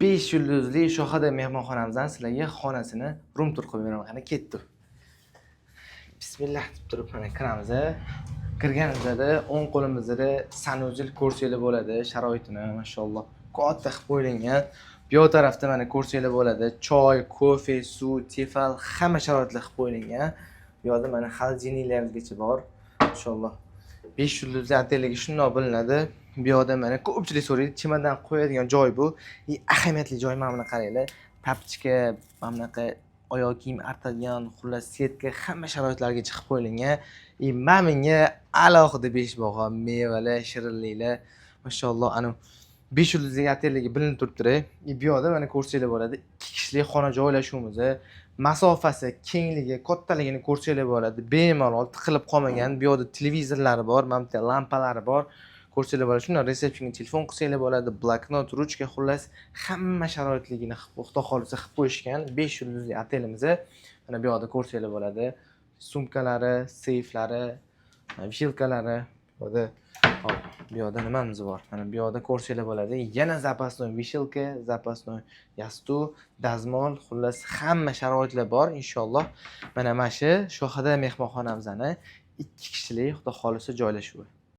5 yulduzli Shohada mehmonxonamizdan sizlarga xonasini rum tur qilib beraman. Qani ketdi. Bismillah deb turib mana kiramiz. Kirganimizda o'ng qo'limizda sanuzil kursiylar bo'ladi, sharoitini mashalloh katta qilib qo'yilgan. Bu yoq tarafda mana kursiylar bo'ladi, choy, kofe, suv, tefal hamma sharoitlar qilib qo'yilgan. Bu yoqda mana xaljiniylarimizgacha bor. Mashalloh. 5 yulduzli otelga shunday bilinadi. Bu yoqda mana ko'pchilik so'raydi, chimadan qo'yadigan joy bu. Ahamiyatli joy mana buni qaranglar. Papchika, mana bunaqa oyoq kiyim artadigan, xullas setka hamma sharoitlarga chiqib qo'yilgan. Mana menga alohida 5 baho, mevalar, shirinliklar. Mashalloh, ana 5 yulduzli otelga bilinib turibdi. Bu yoqda mana kursiylar bo'ladi. 2 kishilik xona joylashuvimiz, masofasi, kengligi, kattaligini kursiylar bo'ladi. Bemalol tiqilib qolmagan. Bu yoqda televizorlari bor, mana bu lampalari bor. Kursiylar bo'ladi. Shunday resepsiyonga telefon qilsanglar bo'ladi, bloknot, ruchka, xullas hamma sharoitligini Xudo xolisa qilib qo'yishgan. 5 yulduzli otelimiz. Mana bu yoqda kursiylar bo'ladi. Sumkalari, seyflari, vishilkalari, bu yoqda nimamiz bor? Mana bu yoqda kursiylar bo'ladi. Yana zapasnoy vishilka, zapasnoy yastuv, dazmol, xullas hamma sharoitlar bor inshaalloh. Mana shu Shohada mehmonxonamizning 2 kishilik Xudo xolisa joylashuvi.